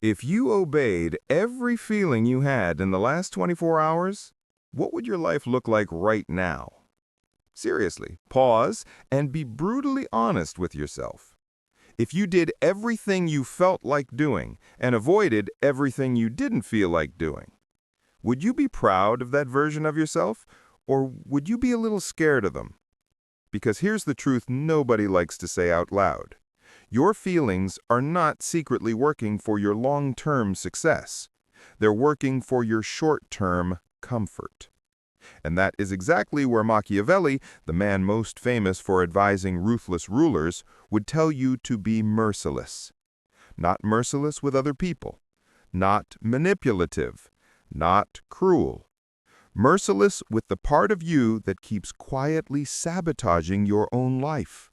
If you obeyed every feeling you had in the last 24 hours, what would your life look like right now? Seriously, pause and be brutally honest with yourself. If you did everything you felt like doing and avoided everything you didn't feel like doing, would you be proud of that version of yourself, or would you be a little scared of them? Because here's the truth nobody likes to say out loud. Your feelings are not secretly working for your long-term success. They're working for your short-term comfort. And that is exactly where Machiavelli, the man most famous for advising ruthless rulers, would tell you to be merciless. Not merciless with other people. Not manipulative. Not cruel. Merciless with the part of you that keeps quietly sabotaging your own life.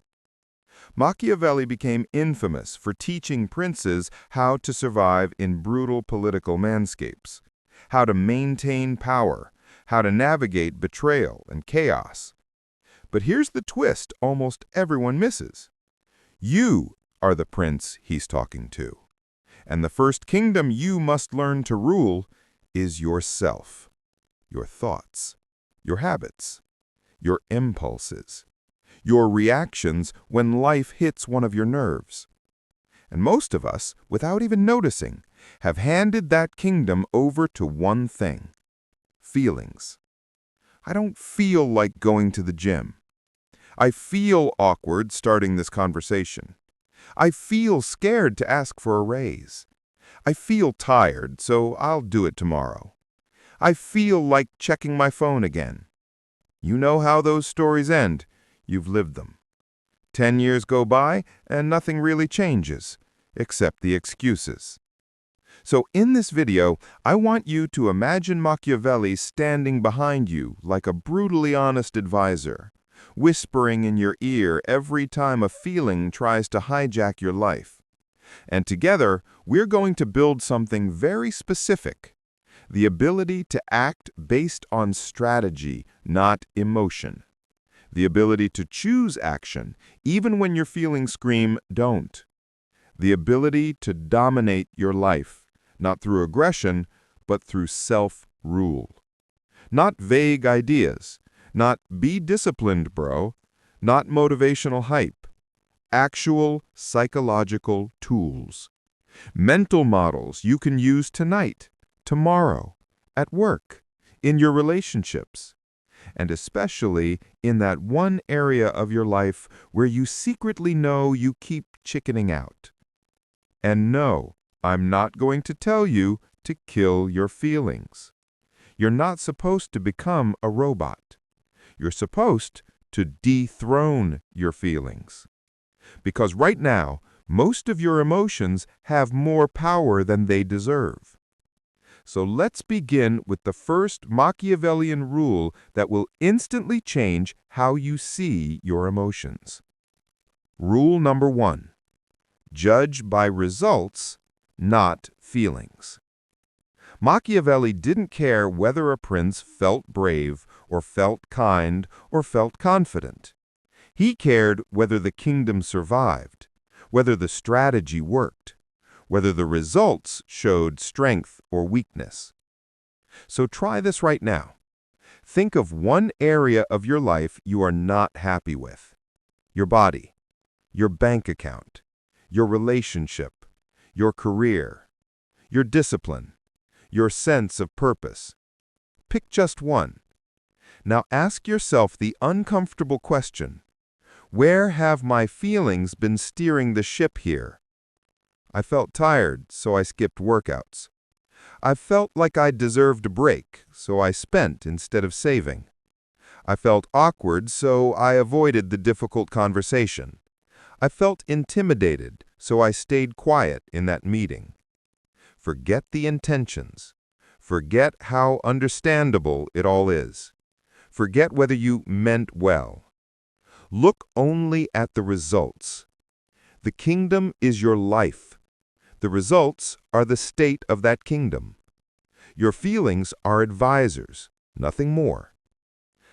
Machiavelli became infamous for teaching princes how to survive in brutal political landscapes, how to maintain power, how to navigate betrayal and chaos. But here's the twist almost everyone misses. You are the prince he's talking to. And the first kingdom you must learn to rule is yourself, your thoughts, your habits, your impulses, your reactions when life hits one of your nerves. And most of us, without even noticing, have handed that kingdom over to one thing: feelings. I don't feel like going to the gym. I feel awkward starting this conversation. I feel scared to ask for a raise. I feel tired, so I'll do it tomorrow. I feel like checking my phone again. You know how those stories end. You've lived them. 10 years go by, and nothing really changes, except the excuses. So in this video, I want you to imagine Machiavelli standing behind you like a brutally honest advisor, whispering in your ear every time a feeling tries to hijack your life. And together, we're going to build something very specific: the ability to act based on strategy, not emotion. The ability to choose action, even when your feelings scream, don't. The ability to dominate your life, not through aggression, but through self-rule. Not vague ideas, not "be disciplined, bro," not motivational hype. Actual psychological tools. Mental models you can use tonight, tomorrow, at work, in your relationships, and especially in that one area of your life where you secretly know you keep chickening out. And no, I'm not going to tell you to kill your feelings. You're not supposed to become a robot. You're supposed to dethrone your feelings. Because right now, most of your emotions have more power than they deserve. So let's begin with the first Machiavellian rule that will instantly change how you see your emotions. Rule number 1. Judge by results, not feelings. Machiavelli didn't care whether a prince felt brave, or felt kind, or felt confident. He cared whether the kingdom survived, whether the strategy worked, whether the results showed strength or weakness. So try this right now. Think of one area of your life you are not happy with: your body, your bank account, your relationship, your career, your discipline, your sense of purpose. Pick just one. Now ask yourself the uncomfortable question: where have my feelings been steering the ship here? I felt tired, so I skipped workouts. I felt like I deserved a break, so I spent instead of saving. I felt awkward, so I avoided the difficult conversation. I felt intimidated, so I stayed quiet in that meeting. Forget the intentions. Forget how understandable it all is. Forget whether you meant well. Look only at the results. The kingdom is your life. The results are the state of that kingdom. Your feelings are advisors, nothing more.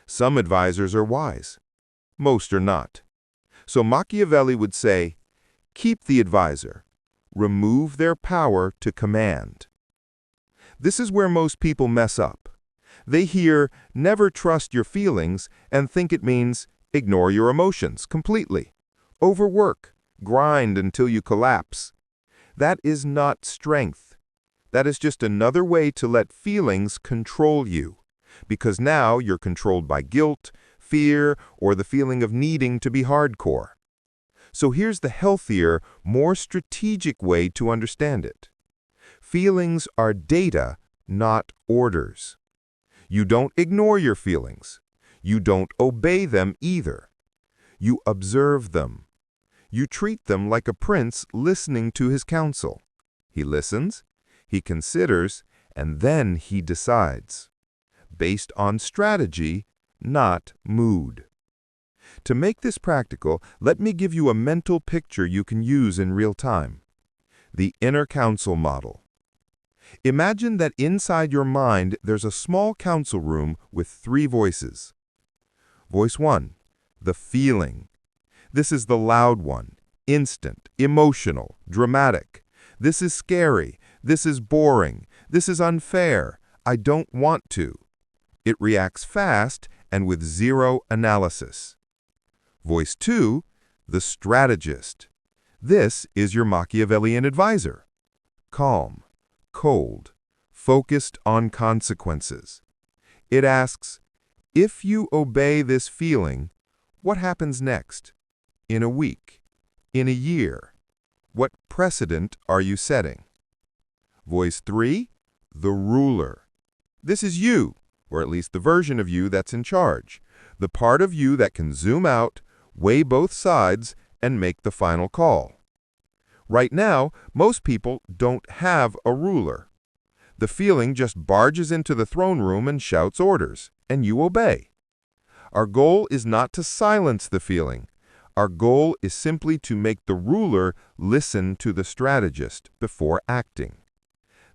Some advisors are wise. Most are not. So Machiavelli would say, keep the advisor. remove their power to command. This is where most people mess up. They hear, "Never trust your feelings," and think it means ignore your emotions completely. Overwork, grind until you collapse. That is not strength. That is just another way to let feelings control you, because now you're controlled by guilt, fear, or the feeling of needing to be hardcore. So here's the healthier, more strategic way to understand it. Feelings are data, not orders. You don't ignore your feelings. You don't obey them either. You observe them. You treat them like a prince listening to his counsel. He listens, he considers, and then he decides, based on strategy, not mood. To make this practical, let me give you a mental picture you can use in real time. The inner council model. Imagine that inside your mind there's a small council room with 3 voices. Voice 1, the feeling. This is the loud one, instant, emotional, dramatic. This is scary. This is boring. This is unfair. I don't want to. It reacts fast and with zero analysis. Voice 2, the strategist. This is your Machiavellian advisor. Calm, cold, focused on consequences. It asks, if you obey this feeling, what happens next? In a week? In a year? What precedent are you setting? Voice 3, the ruler. This is you, or at least the version of you that's in charge, the part of you that can zoom out, weigh both sides, and make the final call. Right now, most people don't have a ruler. The feeling just barges into the throne room and shouts orders, and you obey. Our goal is not to silence the feeling. Our goal is simply to make the ruler listen to the strategist before acting.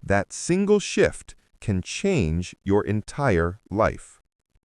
That single shift can change your entire life.